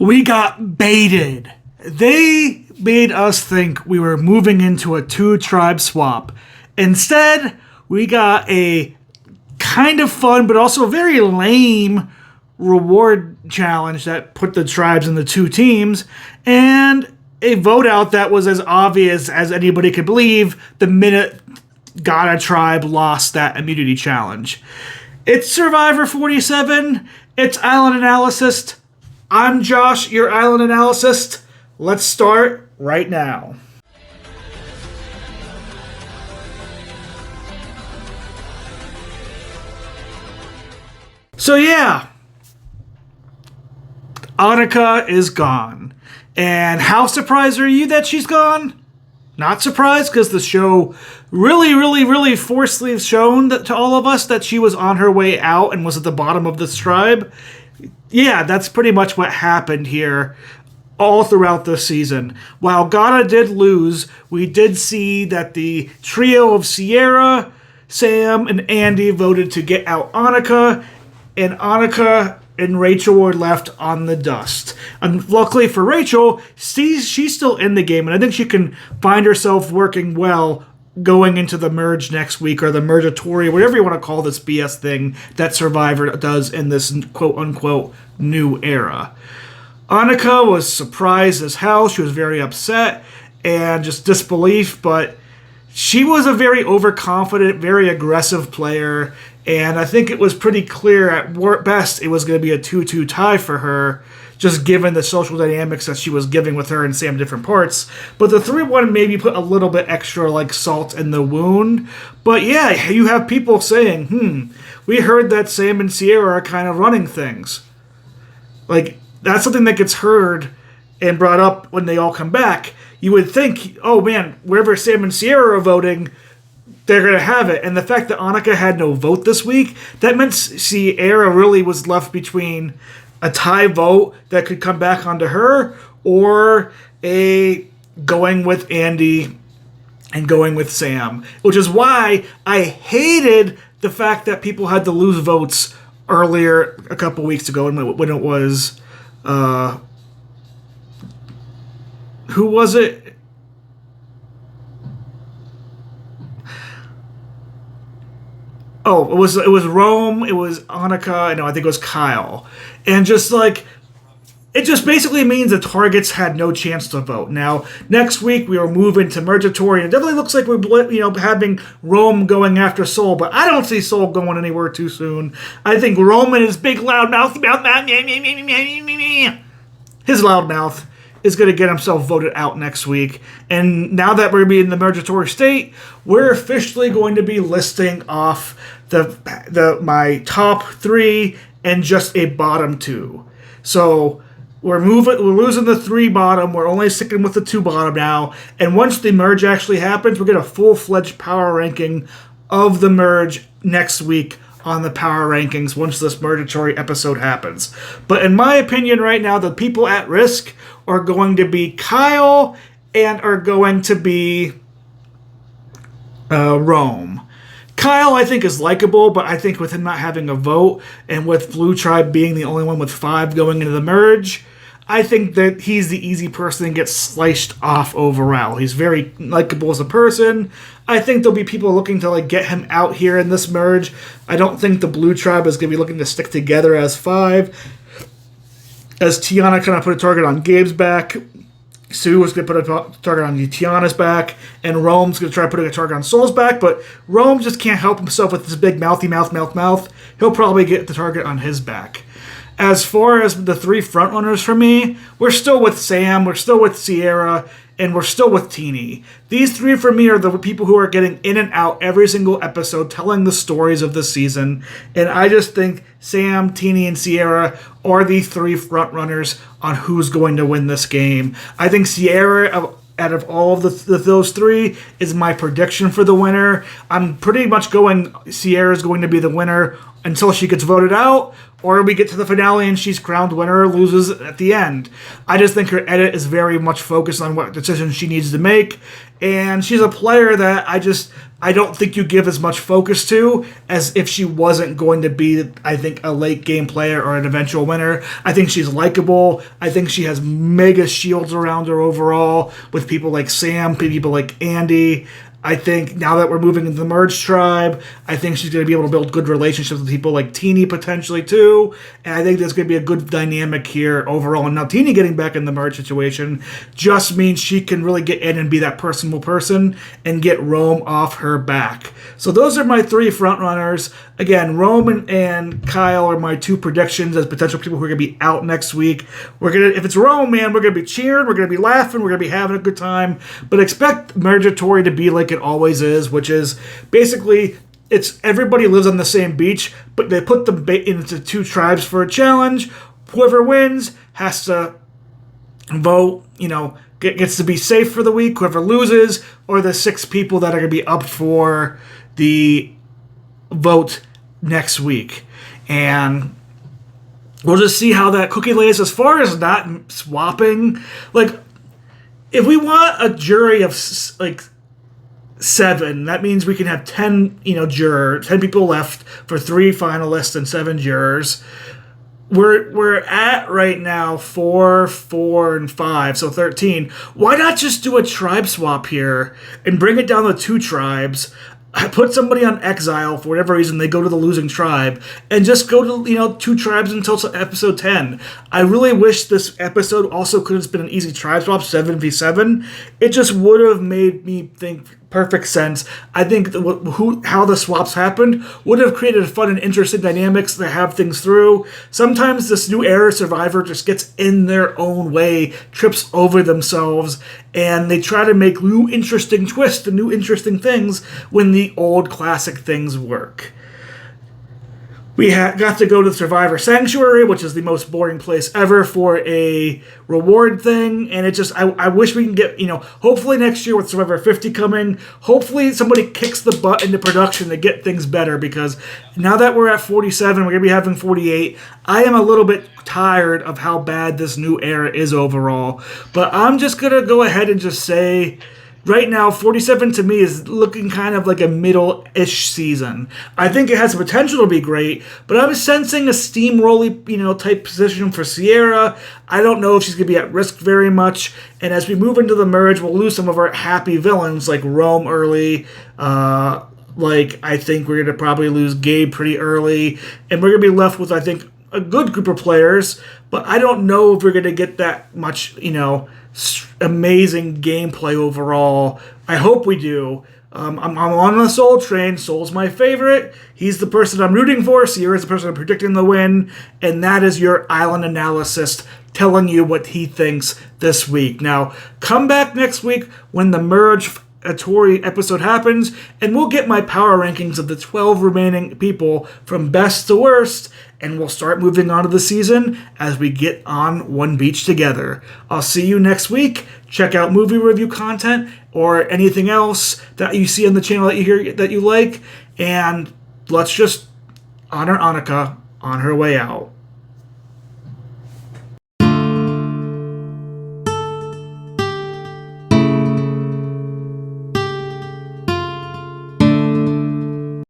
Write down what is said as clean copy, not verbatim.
We got baited. They made us think we were moving into a two-tribe swap. Instead, we got a kind of fun but also very lame reward challenge that put the tribes in the two teams, and a vote out that was as obvious as anybody could believe the minute Ghana tribe lost that immunity challenge. It's Survivor 47. It's Island Analyst. I'm Josh, your Island Analyst. Let's start right now. So yeah, Anika is gone. And how surprised are you that she's gone? Not surprised, because the show really forcefully shown that to all of us that she was on her way out and was at the bottom of this tribe. Yeah, that's pretty much what happened here all throughout the season. While Ghana did lose, we did see that the trio of Sierra, Sam, and Andy voted to get out Anika, and Anika and Rachel were left on the dust. And luckily for Rachel, she's still in the game, and I think she can find herself working well going into the merge next week, or the mergatory, whatever you want to call this BS thing that Survivor does in this quote-unquote new era. Anika was surprised as hell. She was very upset and just disbelief, but she was a very overconfident, very aggressive player, and I think it was pretty clear at best it was going to be a 2-2 tie for her, just given the social dynamics that she was giving with her and Sam in different parts. But the 3-1 maybe put a little bit extra like salt in the wound. But yeah, you have people saying, we heard that Sam and Sierra are kind of running things. Like, that's something that gets heard and brought up when they all come back. You would think, oh man, wherever Sam and Sierra are voting, they're going to have it. And the fact that Anika had no vote this week, that meant Sierra really was left between a tie vote that could come back onto her, or a going with Andy and going with Sam. Which is why I hated the fact that people had to lose votes earlier a couple weeks ago when it was... who was it? Oh, it was Rome, it was Anika, I think it was Kyle. And just like, it just basically means the targets had no chance to vote. Now, next week we are moving to Mergatory, and it definitely looks like we're having Rome going after Soul, but I don't see Soul going anywhere too soon. I think Rome and his big loud mouth, his loud mouth, is going to get himself voted out next week. And now that we're being in the Mergatory state, we're officially going to be listing off my top 3 and just a bottom 2. So we're losing the 3 bottom. We're only sticking with the 2 bottom now. And once the merge actually happens, we're getting a full-fledged power ranking of the merge next week on the power rankings once this Mergatory episode happens. But in my opinion right now, the people at risk are going to be Kyle and are going to be Rome. Kyle, I think, is likable, but I think with him not having a vote and with Blue Tribe being the only one with 5 going into the merge, I think that he's the easy person that gets sliced off overall. He's very likable as a person. I think there'll be people looking to get him out here in this merge. I don't think the Blue Tribe is going to be looking to stick together as 5. As Tiana kind of put a target on Gabe's back, Sue was going to put a target on Tiana's back, and Rome's going to try putting a target on Soul's back, but Rome just can't help himself with this big mouthy mouth. He'll probably get the target on his back. As far as the 3 frontrunners for me, we're still with Sam, we're still with Sierra, and we're still with Teeny. These 3 for me are the people who are getting in and out every single episode, telling the stories of the season, and I just think Sam, Teeny, and Sierra are the 3 frontrunners on who's going to win this game. I think Sierra, out of all of those 3, is my prediction for the winner. I'm pretty much going Sierra's going to be the winner until she gets voted out, or we get to the finale and she's crowned winner or loses at the end. I just think her edit is very much focused on what decisions she needs to make, and she's a player that I don't think you give as much focus to as if she wasn't going to be, I think, a late game player or an eventual winner. I think she's likable. I think she has mega shields around her overall with people like Sam, people like Andy. I think now that we're moving into the Merge Tribe, I think she's going to be able to build good relationships with people like Teeny potentially too. And I think there's going to be a good dynamic here overall. And now Teeny getting back in the Merge situation just means she can really get in and be that personable person and get Rome off her back. So those are my 3 frontrunners. Again, Rome and Kyle are my 2 predictions as potential people who are going to be out next week. If it's Rome, man, we're going to be cheering, we're going to be laughing, we're going to be having a good time. But expect Mergatory to be like it always is, which is basically it's everybody lives on the same beach, but they put them into 2 tribes for a challenge. Whoever wins has to vote, gets to be safe for the week. Whoever loses, or the 6 people that are going to be up for the vote next week. And we'll just see how that cookie lays. As far as not swapping, if we want a jury of 7, that means we can have 10 10 people left for 3 finalists and 7 jurors. We're at right now 4, 4, and 5, so 13. Why not just do a tribe swap here and bring it down to 2 tribes? Put somebody on exile for whatever reason, they go to the losing tribe, and just go to 2 tribes until episode 10. I really wish this episode also could have been an easy tribe swap, 7v7. It just would have made me think perfect sense. I think how the swaps happened would have created fun and interesting dynamics to have things through. Sometimes this new era Survivor just gets in their own way, trips over themselves, and they try to make new interesting twists and new interesting things when the old classic things work. We got to go to the Survivor Sanctuary, which is the most boring place ever for a reward thing. And I wish we can get, hopefully next year with Survivor 50 coming, hopefully somebody kicks the butt into production to get things better. Because now that we're at 47, we're going to be having 48. I am a little bit tired of how bad this new era is overall. But I'm just going to go ahead and just say, right now, 47 to me is looking kind of like a middle-ish season. I think it has the potential to be great, but I'm sensing a steamrolly, type position for Sierra. I don't know if she's going to be at risk very much. And as we move into the merge, we'll lose some of our happy villains like Rome early. I think we're going to probably lose Gabe pretty early. And we're going to be left with, I think, a good group of players. But I don't know if we're going to get that much, amazing gameplay overall. I hope we do. I'm on the Soul train. Soul's my favorite. He's the person I'm rooting for. Sierra's the person I'm predicting the win. And that is your island analyst telling you what he thinks this week. Now, come back next week when the Merge Tori episode happens, and we'll get my power rankings of the 12 remaining people from best to worst, and we'll start moving on to the season as we get on one beach together. I'll see you next week. Check out movie review content or anything else that you see on the channel that you like, and let's just honor Anika on her way out.